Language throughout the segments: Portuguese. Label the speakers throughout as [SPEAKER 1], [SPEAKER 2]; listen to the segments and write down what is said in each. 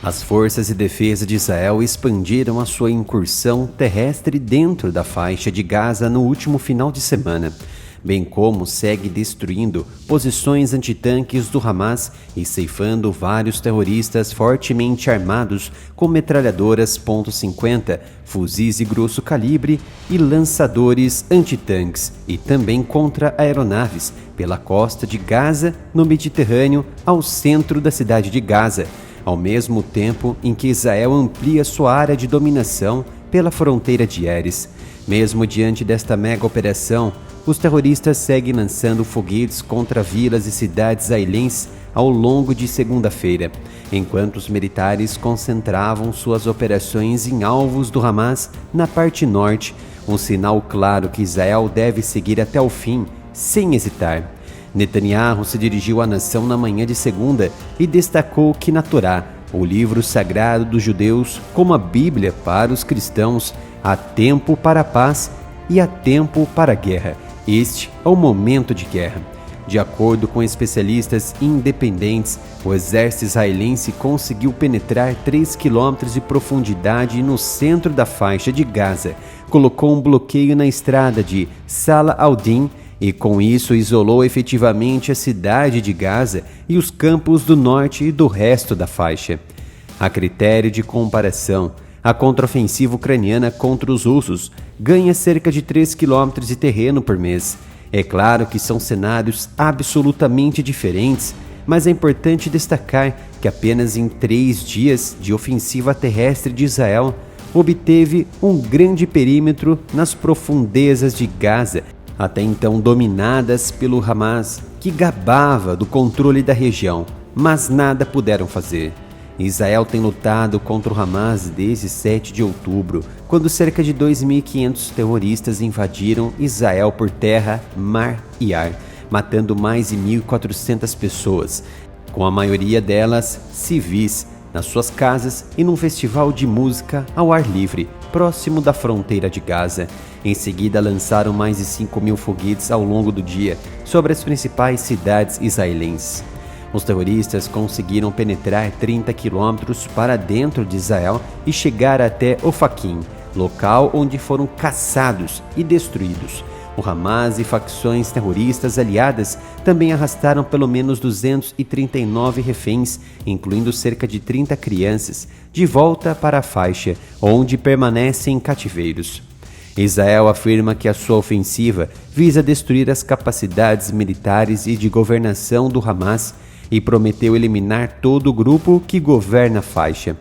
[SPEAKER 1] As forças de defesa de Israel expandiram a sua incursão terrestre dentro da faixa de Gaza no último final de semana, bem como segue destruindo posições antitanques do Hamas e ceifando vários terroristas fortemente armados com metralhadoras .50, fuzis de grosso calibre e lançadores antitanques, e também contra aeronaves pela costa de Gaza, no Mediterrâneo, ao centro da cidade de Gaza, ao mesmo tempo em que Israel amplia sua área de dominação pela fronteira de Erez. Mesmo diante desta mega operação, os terroristas seguem lançando foguetes contra vilas e cidades israelenses ao longo de segunda-feira, enquanto os militares concentravam suas operações em alvos do Hamas na parte norte, um sinal claro que Israel deve seguir até o fim, sem hesitar. Netanyahu se dirigiu à nação na manhã de segunda e destacou que na Torá, o livro sagrado dos judeus, como a Bíblia para os cristãos, há tempo para a paz e há tempo para a guerra. Este é o momento de guerra. De acordo com especialistas independentes, o exército israelense conseguiu penetrar 3 quilômetros de profundidade no centro da faixa de Gaza, colocou um bloqueio na estrada de Salah al-Din e com isso isolou efetivamente a cidade de Gaza e os campos do norte e do resto da faixa. A critério de comparação, a contraofensiva ucraniana contra os russos ganha cerca de 3 quilômetros de terreno por mês. É claro que são cenários absolutamente diferentes, mas é importante destacar que apenas em 3 dias de ofensiva terrestre de Israel, obteve um grande perímetro nas profundezas de Gaza, até então dominadas pelo Hamas, que gabava do controle da região, mas nada puderam fazer. Israel tem lutado contra o Hamas desde 7 de outubro, quando cerca de 2.500 terroristas invadiram Israel por terra, mar e ar, matando mais de 1.400 pessoas, com a maioria delas civis, nas suas casas e num festival de música ao ar livre, próximo da fronteira de Gaza. Em seguida, lançaram mais de 5.000 foguetes ao longo do dia sobre as principais cidades israelenses. Os terroristas conseguiram penetrar 30 quilômetros para dentro de Israel e chegar até Ofakim, local onde foram caçados e destruídos. O Hamas e facções terroristas aliadas também arrastaram pelo menos 239 reféns, incluindo cerca de 30 crianças, de volta para a faixa, onde permanecem em cativeiros. Israel afirma que a sua ofensiva visa destruir as capacidades militares e de governação do Hamas e prometeu eliminar todo o grupo que governa a faixa.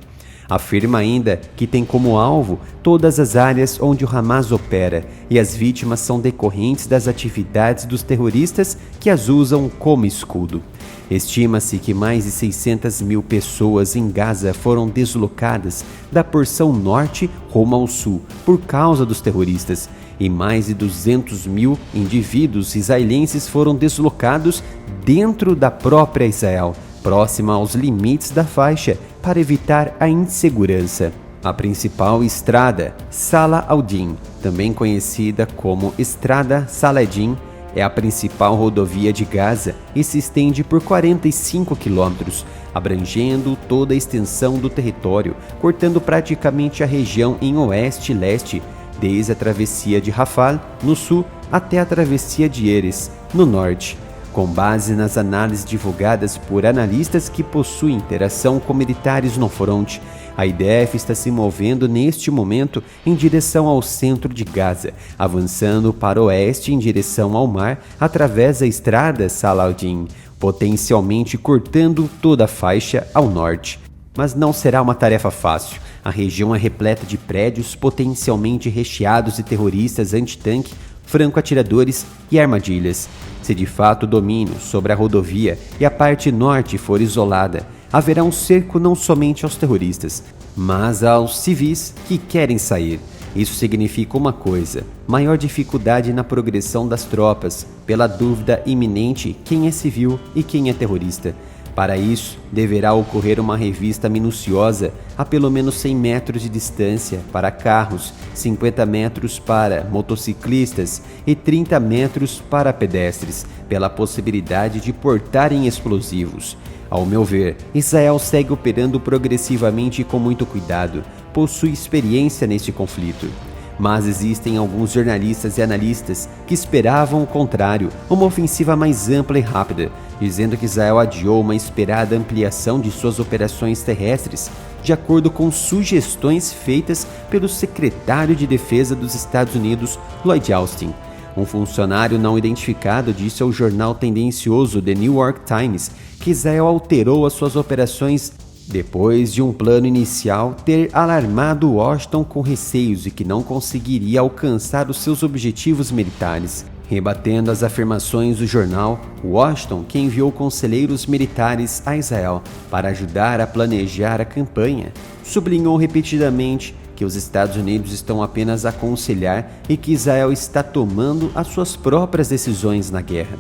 [SPEAKER 1] Afirma ainda que tem como alvo todas as áreas onde o Hamas opera e as vítimas são decorrentes das atividades dos terroristas que as usam como escudo. Estima-se que mais de 600.000 pessoas em Gaza foram deslocadas da porção norte rumo ao sul por causa dos terroristas e mais de 200.000 indivíduos israelenses foram deslocados dentro da própria Israel, próxima aos limites da faixa, para evitar a insegurança. A principal estrada, Salah al-Din, também conhecida como Estrada Saladin, é a principal rodovia de Gaza e se estende por 45 quilômetros, abrangendo toda a extensão do território, cortando praticamente a região em oeste e leste, desde a travessia de Rafah, no sul, até a travessia de Erez, no norte. Com base nas análises divulgadas por analistas que possuem interação com militares no fronte, a IDF está se movendo neste momento em direção ao centro de Gaza, avançando para o oeste em direção ao mar através da estrada Salah al-Din, potencialmente cortando toda a faixa ao norte. Mas não será uma tarefa fácil. A região é repleta de prédios potencialmente recheados de terroristas antitanque, franco-atiradores e armadilhas. Se de fato o domínio sobre a rodovia e a parte norte for isolada, haverá um cerco não somente aos terroristas, mas aos civis que querem sair. Isso significa uma coisa: maior dificuldade na progressão das tropas, pela dúvida iminente quem é civil e quem é terrorista. Para isso, deverá ocorrer uma revista minuciosa a pelo menos 100 metros de distância para carros, 50 metros para motociclistas e 30 metros para pedestres, pela possibilidade de portarem explosivos. Ao meu ver, Israel segue operando progressivamente e com muito cuidado, possui experiência neste conflito. Mas existem alguns jornalistas e analistas que esperavam o contrário, uma ofensiva mais ampla e rápida, dizendo que Israel adiou uma esperada ampliação de suas operações terrestres, de acordo com sugestões feitas pelo secretário de Defesa dos Estados Unidos, Lloyd Austin. Um funcionário não identificado disse ao jornal tendencioso The New York Times que Israel alterou as suas operações depois de um plano inicial ter alarmado Washington com receios de que não conseguiria alcançar os seus objetivos militares. Rebatendo as afirmações do jornal, Washington, que enviou conselheiros militares a Israel para ajudar a planejar a campanha, sublinhou repetidamente que os Estados Unidos estão apenas a aconselhar e que Israel está tomando as suas próprias decisões na guerra.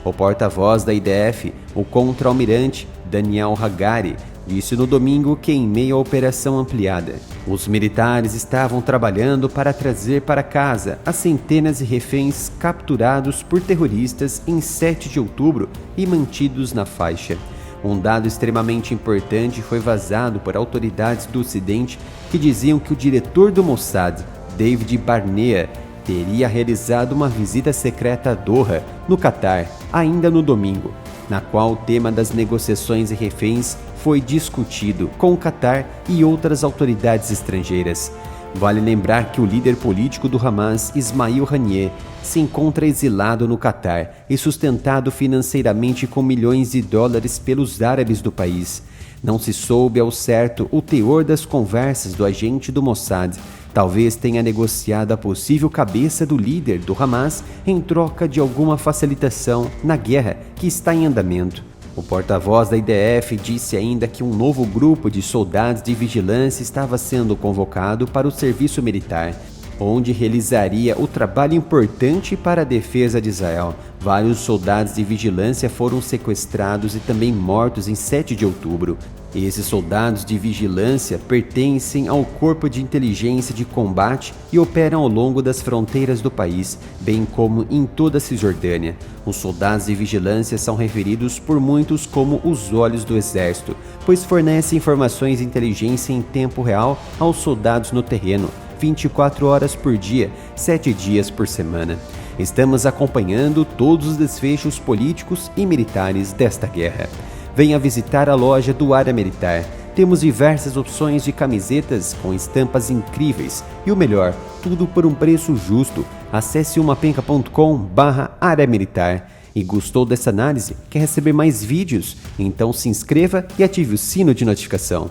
[SPEAKER 1] O porta-voz da IDF, o contra-almirante Daniel Hagari, disse no domingo que, em meio à operação ampliada, os militares estavam trabalhando para trazer para casa as centenas de reféns capturados por terroristas em 7 de outubro e mantidos na faixa. Um dado extremamente importante foi vazado por autoridades do Ocidente que diziam que o diretor do Mossad, David Barnea, teria realizado uma visita secreta a Doha, no Catar, ainda no domingo, na qual o tema das negociações de reféns foi discutido com o Catar e outras autoridades estrangeiras. Vale lembrar que o líder político do Hamas, Ismail Haniyeh, se encontra exilado no Catar e sustentado financeiramente com milhões de dólares pelos árabes do país. Não se soube ao certo o teor das conversas do agente do Mossad. Talvez tenha negociado a possível cabeça do líder do Hamas em troca de alguma facilitação na guerra que está em andamento. O porta-voz da IDF disse ainda que um novo grupo de soldados de vigilância estava sendo convocado para o serviço militar, onde realizaria o trabalho importante para a defesa de Israel. Vários soldados de vigilância foram sequestrados e também mortos em 7 de outubro. Esses soldados de vigilância pertencem ao Corpo de Inteligência de Combate e operam ao longo das fronteiras do país, bem como em toda a Cisjordânia. Os soldados de vigilância são referidos por muitos como os olhos do exército, pois fornecem informações de inteligência em tempo real aos soldados no terreno, 24 horas por dia, 7 dias por semana. Estamos acompanhando todos os desfechos políticos e militares desta guerra. Venha visitar a loja do Área Militar. Temos diversas opções de camisetas com estampas incríveis e o melhor, tudo por um preço justo. Acesse umapenca.com/área militar. E gostou dessa análise? Quer receber mais vídeos? Então se inscreva e ative o sino de notificação.